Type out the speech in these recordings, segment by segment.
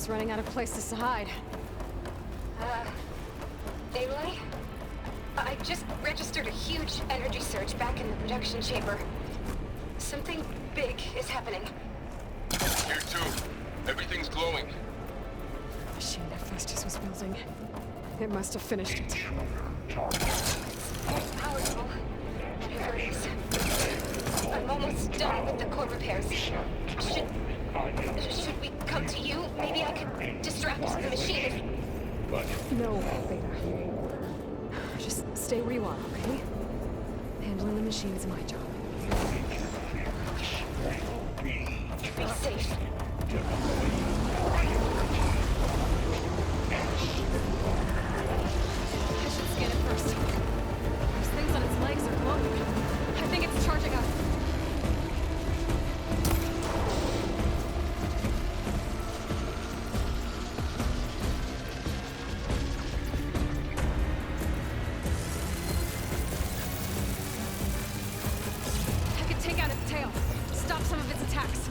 It's running out of places to hide. Aloy? I just registered a huge energy surge back in the production chamber. Something big is happening. Here too. Everything's glowing. The machine hephaestus was building. It must have finished it. It's powerful. Whatever it is. I'm almost done with the core repairs. Should we come to you? Maybe I could distract the machine. No, Beta. Just stay where you are, okay? Handling the machine is my job. Be safe. I should scan it first. Those things on its legs are glowing. I think it's charging up. I could take out its tail. Stop some of its attacks.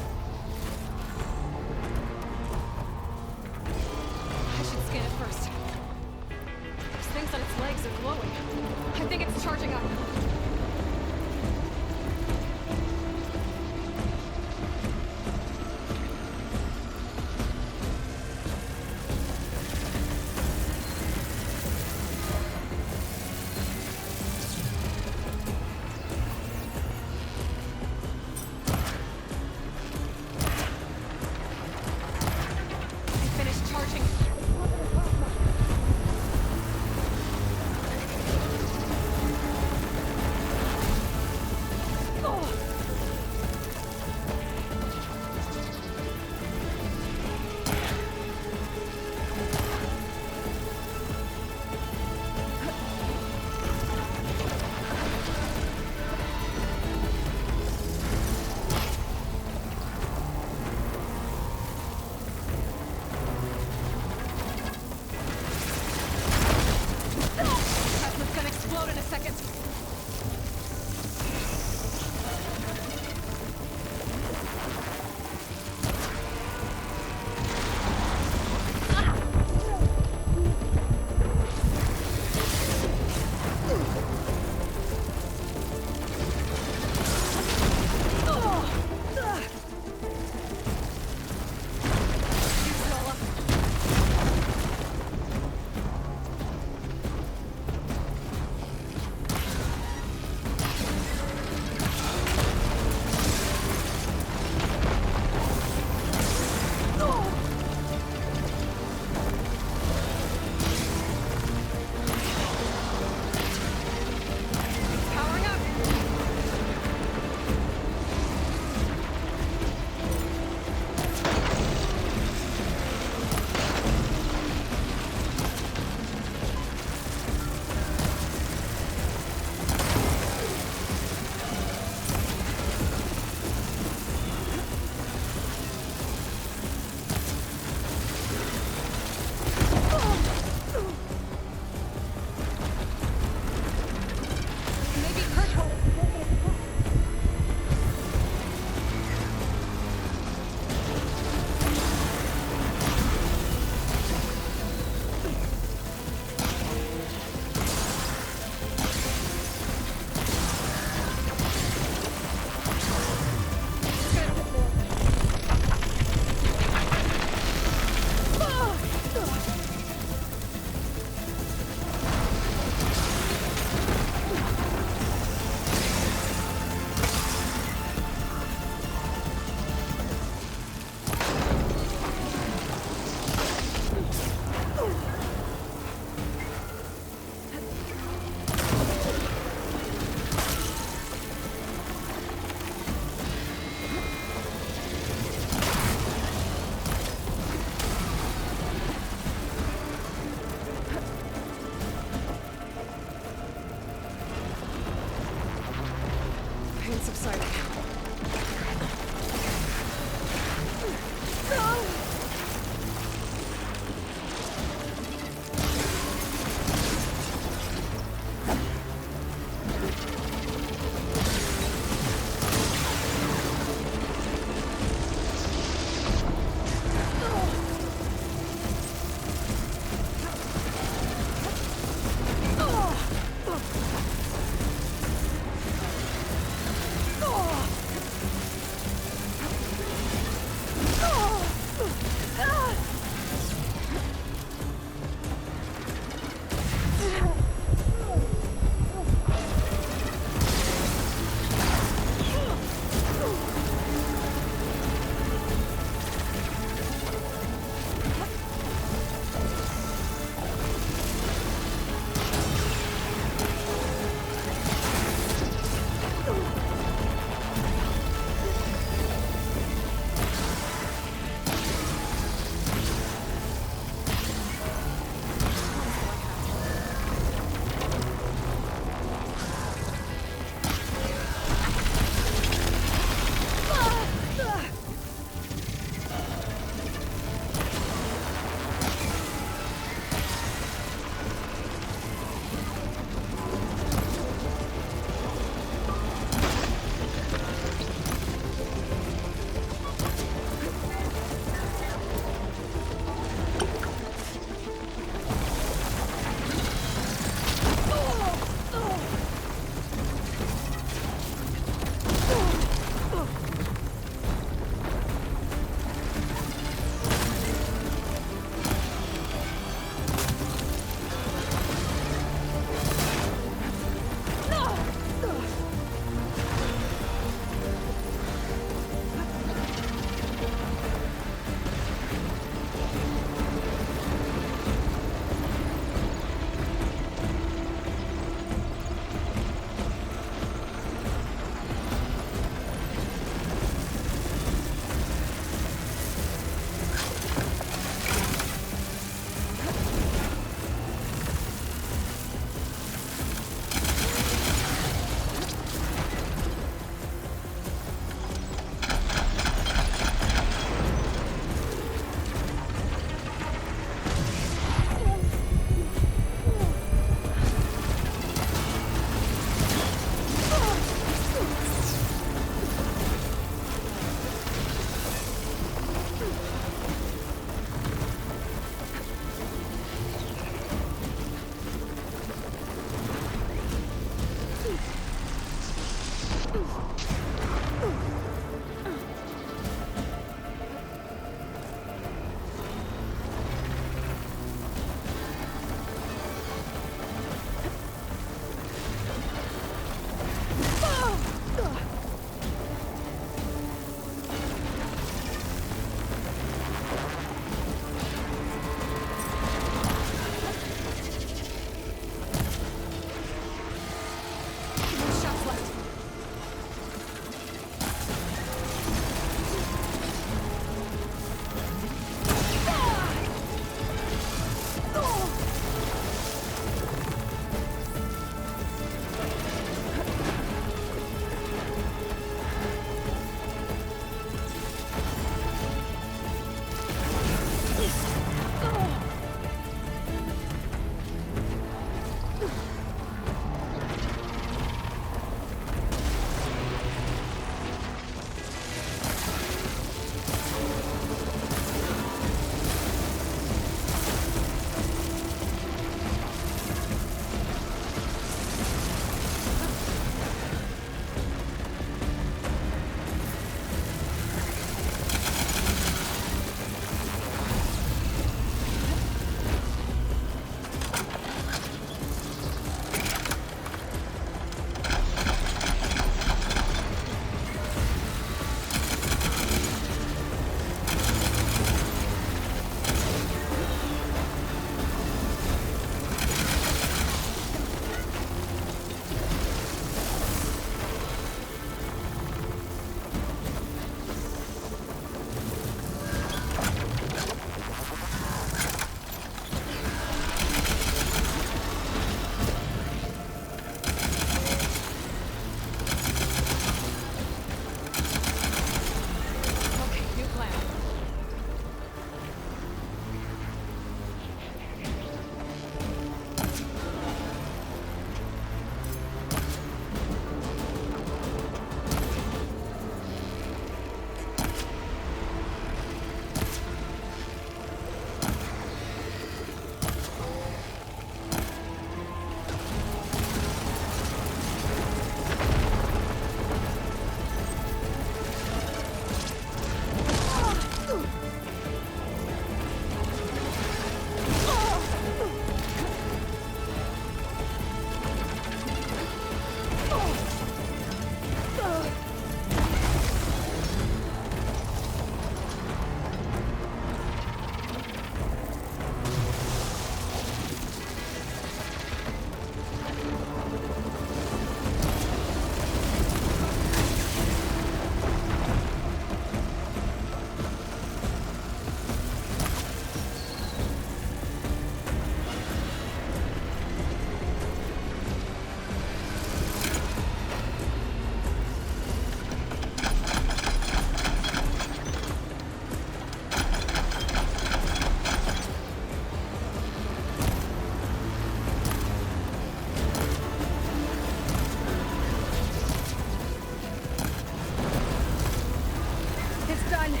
done.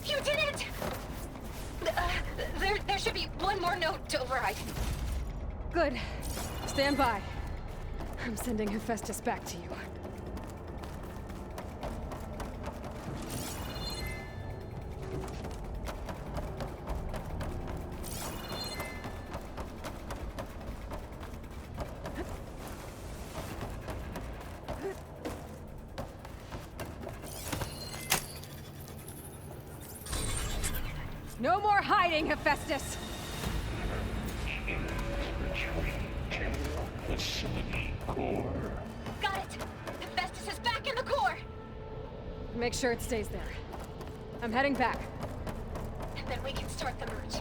You did it! There should be one more note to override. Good. Stand by. I'm sending Hephaestus back to you. No more hiding, Hephaestus! Got it! Hephaestus is back in the core! Make sure it stays there. I'm heading back. And then we can start the merge.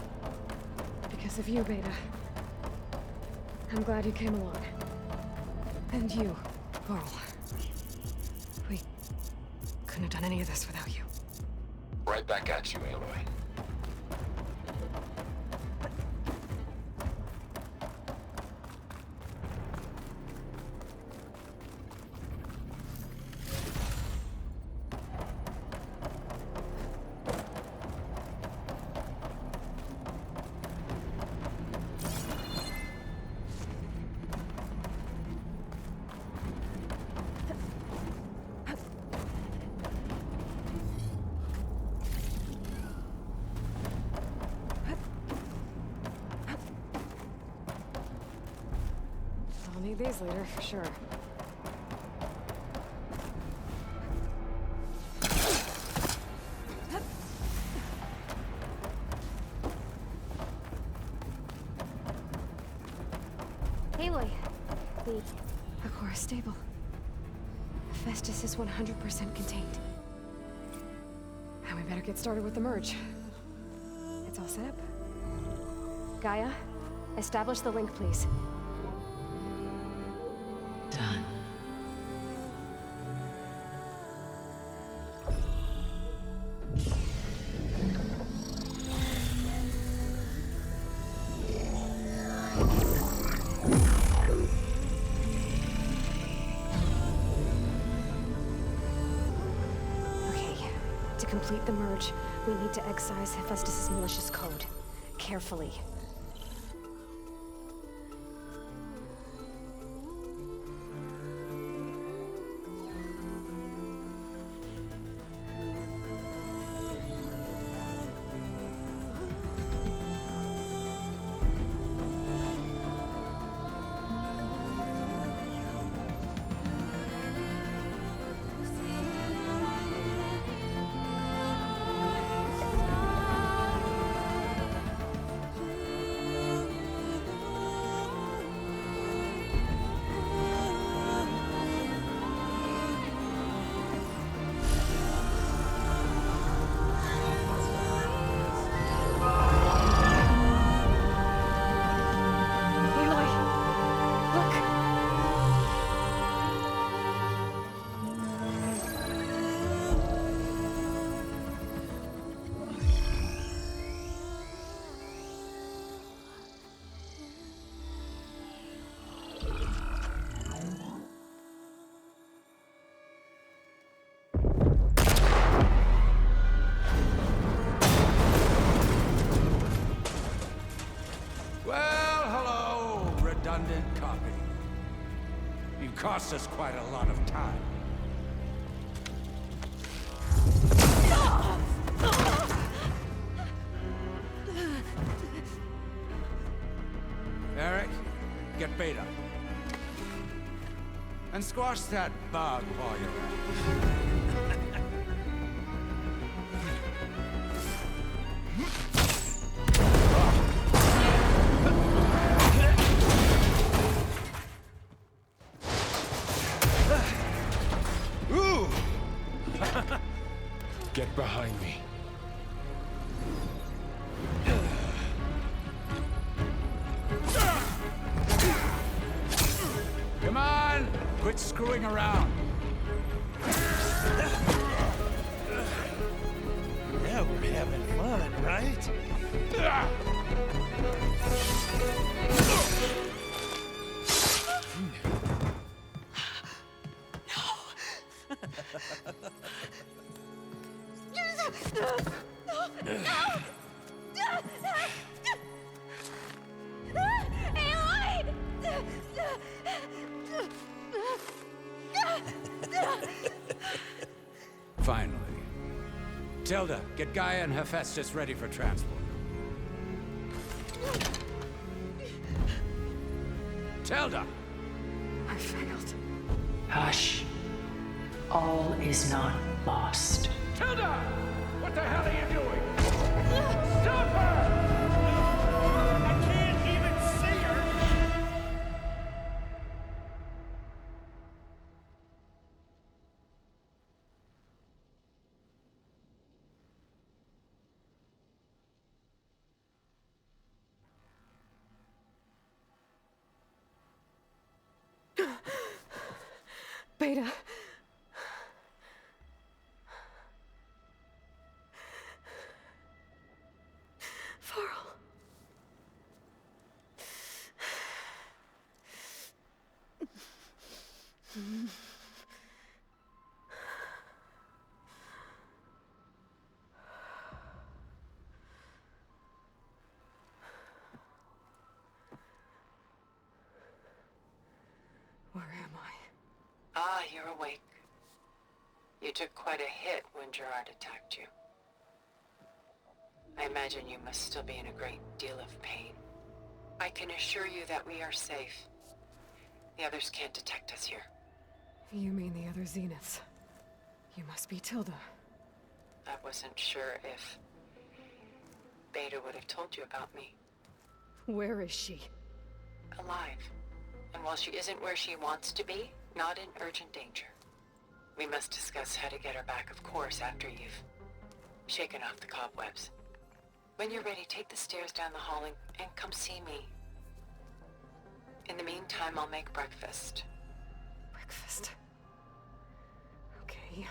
Because of you, Beta. I'm glad you came along. And you, Carl. We couldn't have done any of this without you. Right back at you, Aloy. I'll need these later, for sure. Aloy, The core is stable. Hephaestus is 100% contained. And we better get started with the merge. It's all set up. Gaia, establish the link, please. Done. Okay, to complete the merge, we need to excise Hephaestus' malicious code. Carefully. Well, hello, redundant copy. You cost us quite a lot of time. Eric, get Beta. And squash that bug while you're at it. Get behind me. Come on! Quit screwing around. Yeah, we're having fun, right? Finally. Tilda, get Gaia and Hephaestus ready for transport. Tilda! I failed. Hush. All is not lost. Tilda! What the hell are you doing? Stop her! I can't even see her! Beta. Varl. Where am I? Ah, you're awake. You took quite a hit when Gerard attacked you. I imagine you must still be in a great deal of pain. I can assure you that we are safe. The others can't detect us here. You mean the other Zeniths? You must be Tilda. I wasn't sure if Beta would have told you about me. Where is she? Alive. And while she isn't where she wants to be, not in urgent danger. We must discuss how to get her back, of course, after you've shaken off the cobwebs. When you're ready, take the stairs down the hall and come see me. In the meantime, I'll make breakfast. Breakfast. Okay.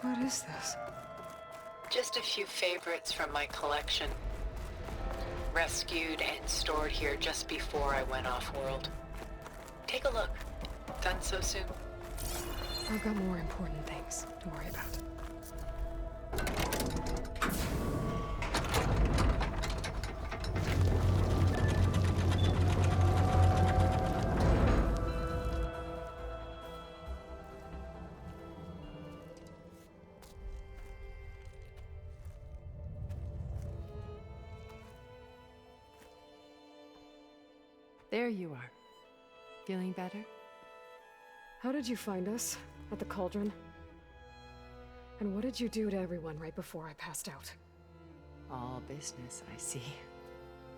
What is this? Just a few favorites from my collection. Rescued and stored here just before I went off-world. Take a look. Done so soon? I've got more important things to worry about. There you are. Feeling better? How did you find us? At the cauldron? And what did you do to everyone right before I passed out? All business, I see.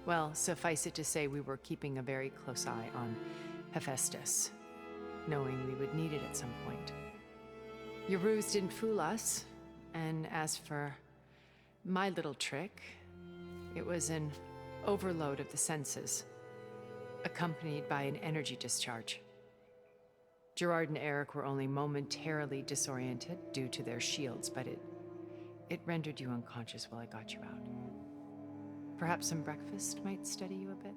Well, suffice it to say we were keeping a very close eye on Hephaestus, knowing we would need it at some point. Your ruse didn't fool us, And as for my little trick, it was an overload of the senses, accompanied by an energy discharge. Gerard and Eric were only momentarily disoriented due to their shields, but it rendered you unconscious while I got you out. Perhaps some breakfast might steady you a bit?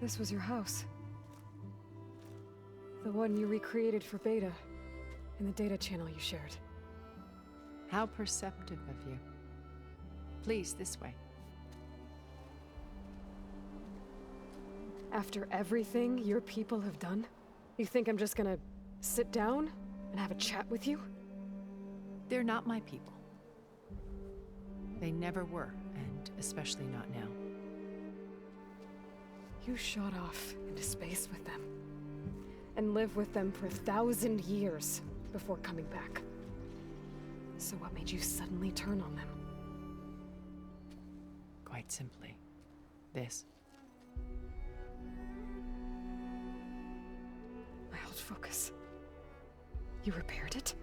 This was your house. The one you recreated for Beta, in the data channel you shared. How perceptive of you. Please, this way. After everything your people have done, you think I'm just gonna sit down and have a chat with you? They're not my people. They never were, and especially not now. You shot off into space with them, and lived with them for 1,000 years before coming back. So what made you suddenly turn on them? Quite simply, this. My old focus. You repaired it?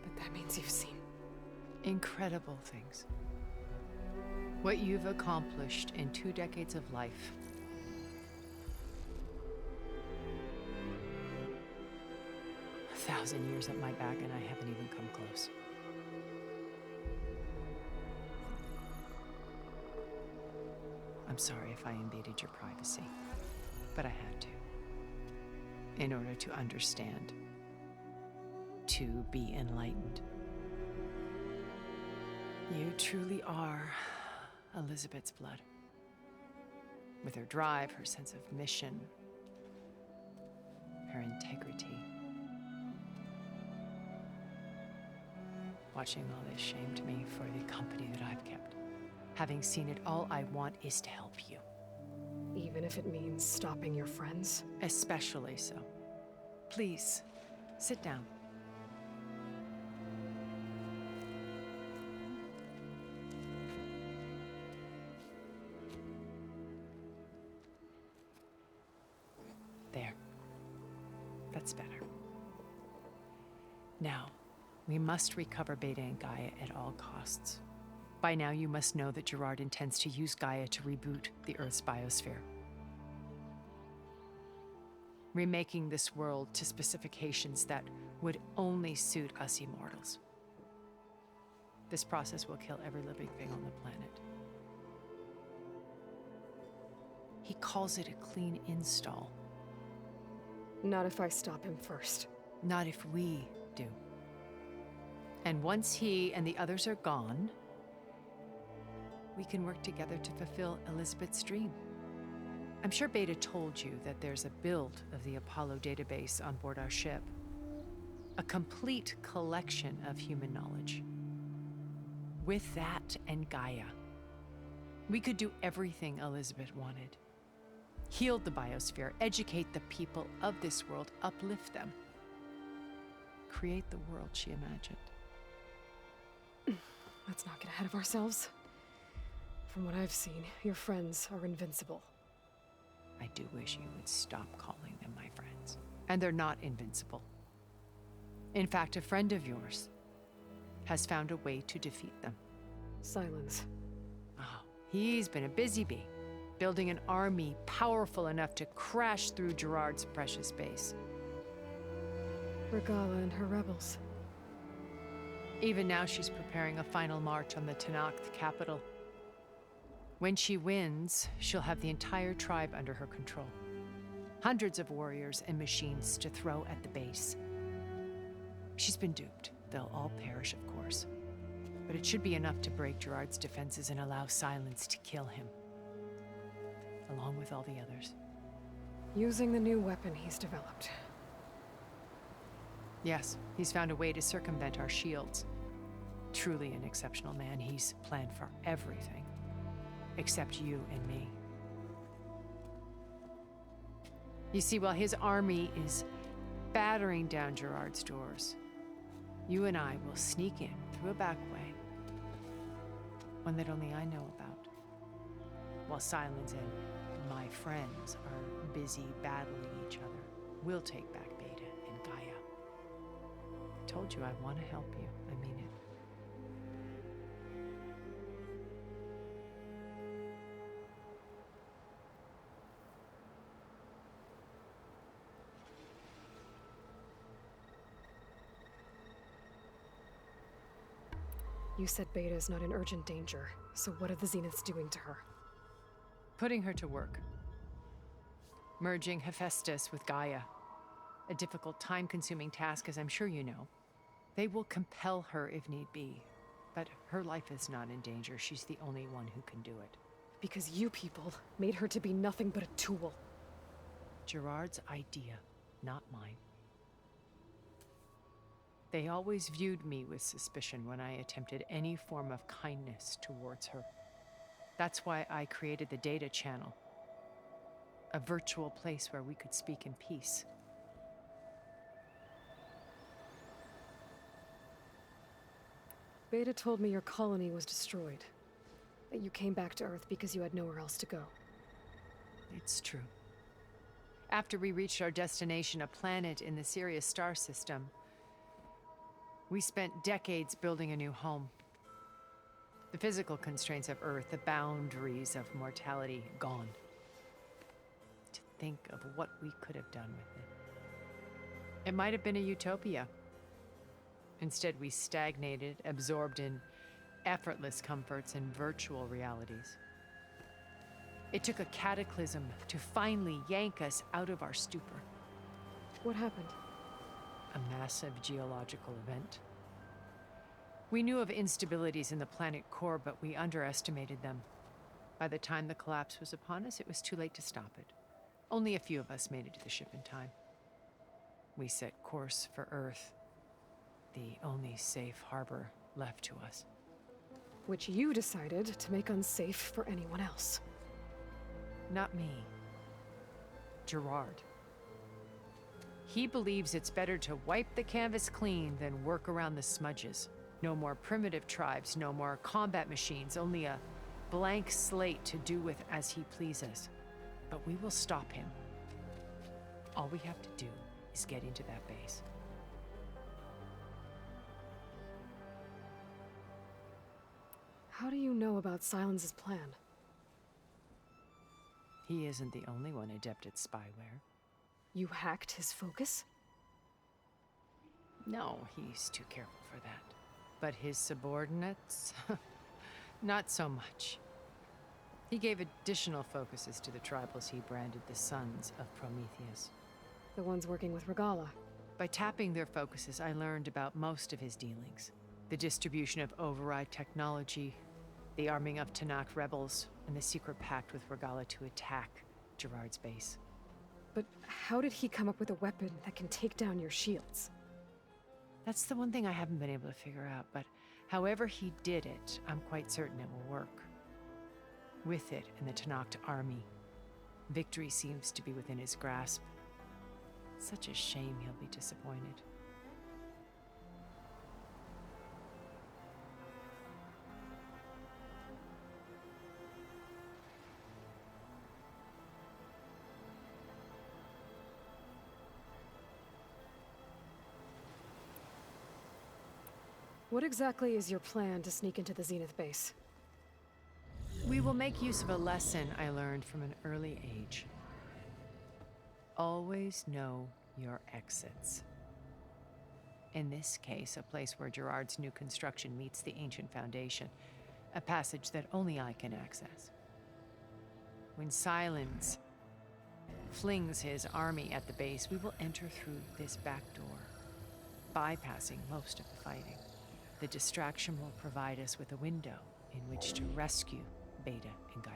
But that means you've seen. Incredible things. What you've accomplished in 2 decades of life. A 1,000 years at my back, and I haven't even come close. I'm sorry if I invaded your privacy, but I had to. In order to understand. To be enlightened. You truly are Elizabeth's blood. With her drive, her sense of mission, her integrity. Watching all this shamed me for the company that I've kept. Having seen it, all I want is to help you. Even if it means stopping your friends? Especially so. Please, sit down. There. That's better. Now, we must recover Beta and Gaia at all costs. By now, you must know that Gerard intends to use Gaia to reboot the Earth's biosphere. Remaking this world to specifications that would only suit us immortals. This process will kill every living thing on the planet. He calls it a clean install. Not if I stop him first. Not if we do. And once he and the others are gone, we can work together to fulfill Elizabeth's dream. I'm sure Beta told you that there's a build of the Apollo database on board our ship. A complete collection of human knowledge. With that and Gaia, we could do everything Elizabeth wanted. Heal the biosphere, educate the people of this world, uplift them. Create the world she imagined. Let's not get ahead of ourselves. From what I've seen, your friends are invincible. I do wish you would stop calling them my friends. And they're not invincible. In fact, a friend of yours has found a way to defeat them. Silence. Oh, he's been a busy bee, building an army powerful enough to crash through Gerard's precious base. Regala and her rebels. Even now, she's preparing a final march on the Tenakth capital. When she wins, she'll have the entire tribe under her control. Hundreds of warriors and machines to throw at the base. She's been duped. They'll all perish, of course. But it should be enough to break Gerard's defenses and allow Silence to kill him. Along with all the others. Using the new weapon he's developed. Yes, he's found a way to circumvent our shields. Truly an exceptional man. He's planned for everything. Except you and me. You see, while his army is battering down Gerard's doors, you and I will sneak in through a back way, one that only I know about. While Silence and my friends are busy battling each other, we'll take back Beta and Gaia. I told you I want to help you. I mean it. You said Beta is not in urgent danger, so what are the Zeniths doing to her? Putting her to work. Merging Hephaestus with Gaia. A difficult, time-consuming task, as I'm sure you know. They will compel her if need be. But her life is not in danger. She's the only one who can do it. Because you people made her to be nothing but a tool. Gerard's idea, not mine. They always viewed me with suspicion when I attempted any form of kindness towards her. That's why I created the data channel. A virtual place where we could speak in peace. Beta told me your colony was destroyed. That you came back to Earth because you had nowhere else to go. It's true. After we reached our destination, a planet in the Sirius star system, we spent decades building a new home. The physical constraints of Earth, the boundaries of mortality, gone. To think of what we could have done with it. It might have been a utopia. Instead, we stagnated, absorbed in effortless comforts and virtual realities. It took a cataclysm to finally yank us out of our stupor. What happened? A massive geological event. We knew of instabilities in the planet core, but we underestimated them. By the time the collapse was upon us, it was too late to stop it. Only a few of us made it to the ship in time. We set course for Earth, the only safe harbor left to us. Which you decided to make unsafe for anyone else. Not me. Gerard. He believes it's better to wipe the canvas clean than work around the smudges. No more primitive tribes, no more combat machines, only a blank slate to do with as he pleases. But we will stop him. All we have to do is get into that base. How do you know about Silence's plan? He isn't the only one adept at spyware. You hacked his focus? No, he's too careful for that. But his subordinates? Not so much. He gave additional focuses to the tribals he branded the Sons of Prometheus. The ones working with Regala. By tapping their focuses, I learned about most of his dealings. The distribution of override technology, the arming of Tanakh rebels, and the secret pact with Regala to attack Gerard's base. But how did he come up with a weapon that can take down your shields? That's the one thing I haven't been able to figure out, but however he did it, I'm quite certain it will work. With it and the Tanakh army, victory seems to be within his grasp. Such a shame he'll be disappointed. What exactly is your plan to sneak into the Zenith base? We will make use of a lesson I learned from an early age. Always know your exits. In this case, a place where Gerard's new construction meets the ancient foundation, a passage that only I can access. When Silence flings his army at the base, we will enter through this back door, bypassing most of the fighting. The distraction will provide us with a window in which to rescue Beta and Gaia.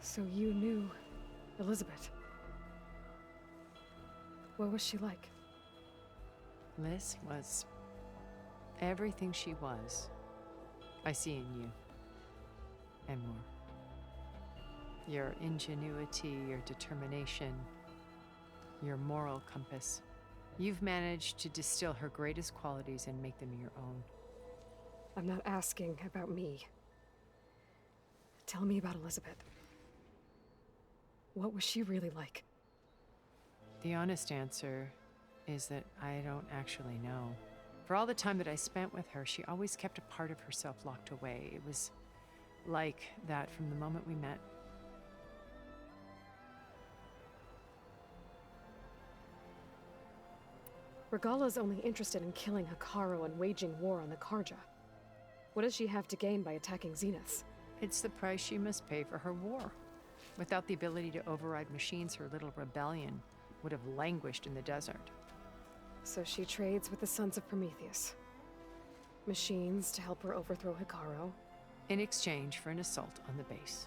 So you knew Elizabeth. What was she like? Liz was everything she was. I see in you. And more. Your ingenuity, your determination, your moral compass. You've managed to distill her greatest qualities and make them your own. I'm not asking about me. Tell me about Elizabeth. What was she really like? The honest answer is that I don't actually know. For all the time that I spent with her, she always kept a part of herself locked away. It was like that from the moment we met. Regala's only interested in killing Hekarro and waging war on the Karja. What does she have to gain by attacking Zeniths? It's the price she must pay for her war. Without the ability to override machines, her little rebellion would have languished in the desert. So she trades with the Sons of Prometheus. Machines to help her overthrow Hekarro. In exchange for an assault on the base.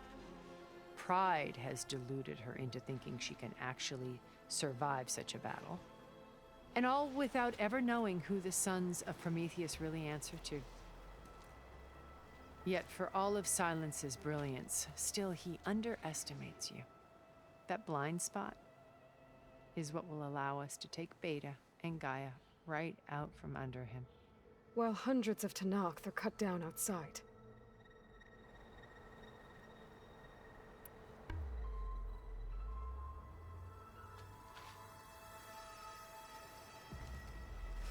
Pride has deluded her into thinking she can actually survive such a battle. And all without ever knowing who the Sons of Prometheus really answer to. Yet for all of Silence's brilliance, still he underestimates you. That blind spot is what will allow us to take Beta and Gaia right out from under him. While hundreds of Tenakth are cut down outside.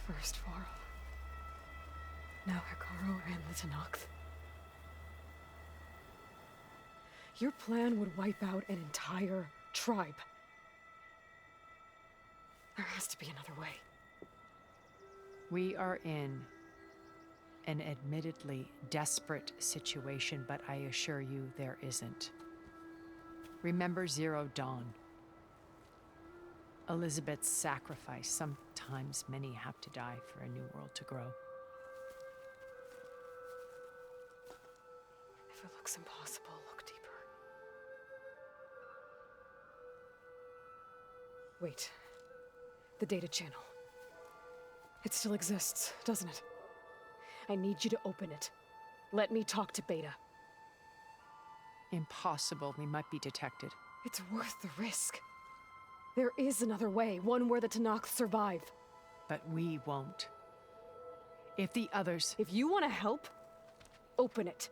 First Varl. Now Hekarro and the Tenakth. Your plan would wipe out an entire tribe. There has to be another way. We are in an admittedly desperate situation, but I assure you there isn't. Remember Zero Dawn. Elizabeth's sacrifice. Sometimes many have to die for a new world to grow. If it looks impossible, look deeper. Wait. The data channel. It still exists, doesn't it? I need you to open it. Let me talk to Beta. Impossible. We might be detected. It's worth the risk. There is another way, one where the Tenakth survive. But we won't. If the others... If you want to help, open it.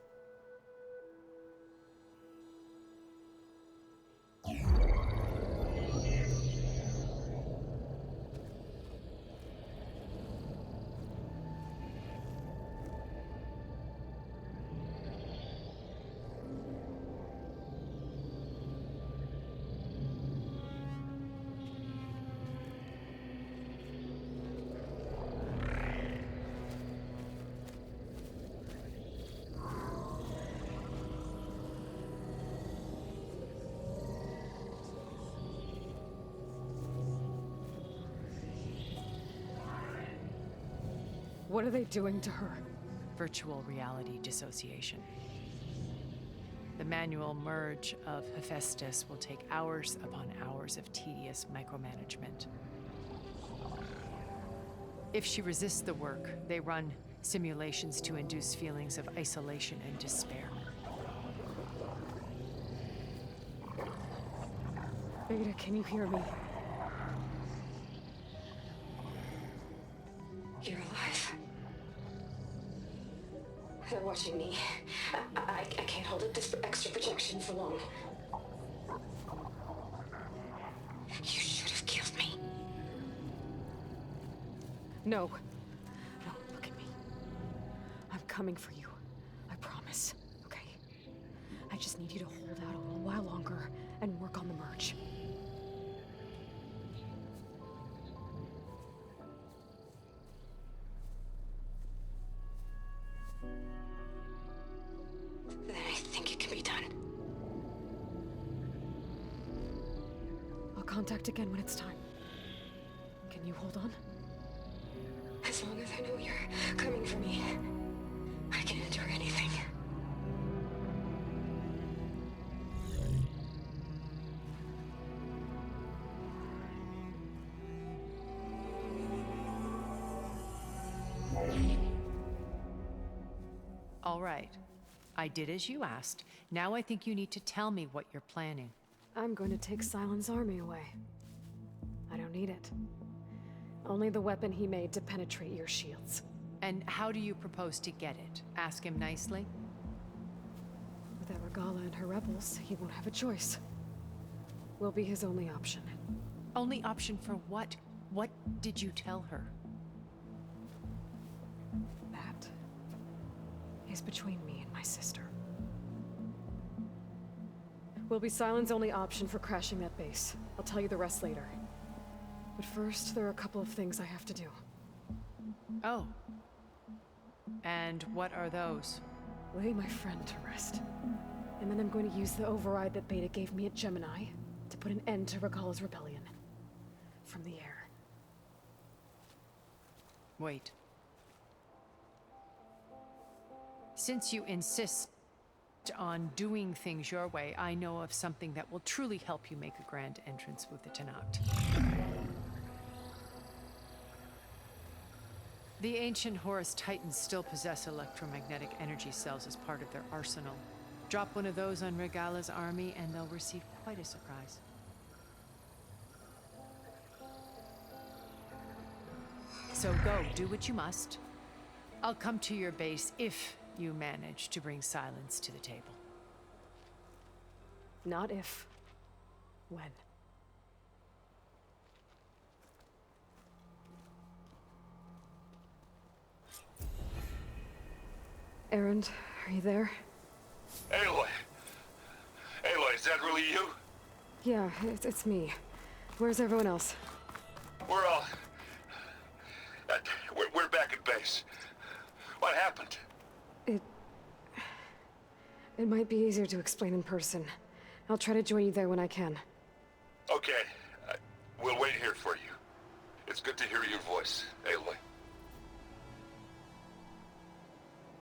What are they doing to her? Virtual reality dissociation. The manual merge of Hephaestus will take hours upon hours of tedious micromanagement. If she resists the work, they run simulations to induce feelings of isolation and despair. Beta, can you hear me? You're alive. They're watching me. I can't hold up this extra protection for long. You should have killed me. No. No, look at me. I'm coming for you. I promise, okay? I just need you to hold out a little while longer and work on the merge. Then I think it can be done. I'll contact again when it's time. Can you hold on? As long as I know you're coming for me, I can endure anything. All right. I did as you asked. Now I think you need to tell me what you're planning. I'm going to take Silent's army away. I don't need it. Only the weapon he made to penetrate your shields. And how do you propose to get it? Ask him nicely? With Argala and her rebels, he won't have a choice. We'll be his only option. Only option for what? What did you tell her? That is between me and my sister. Will be Sylens' only option for crashing that base. I'll tell you the rest later. But first, there are a couple of things I have to do. Oh. And what are those? Lay my friend to rest. And then I'm going to use the override that Beta gave me at Gemini to put an end to Regala's rebellion. From the air. Wait. Since you insist on doing things your way, I know of something that will truly help you make a grand entrance with the Tenakth. The ancient Horus Titans still possess electromagnetic energy cells as part of their arsenal. Drop one of those on Regala's army and they'll receive quite a surprise. So go, do what you must. I'll come to your base if you manage to bring Sylens to the table. Not if. When. Erend, are you there? Aloy! Aloy, is that really you? Yeah, it's me. Where's everyone else? We're all... we're back at base. What happened? It might be easier to explain in person. I'll try to join you there when I can. Okay. We'll wait here for you. It's good to hear your voice, Aloy.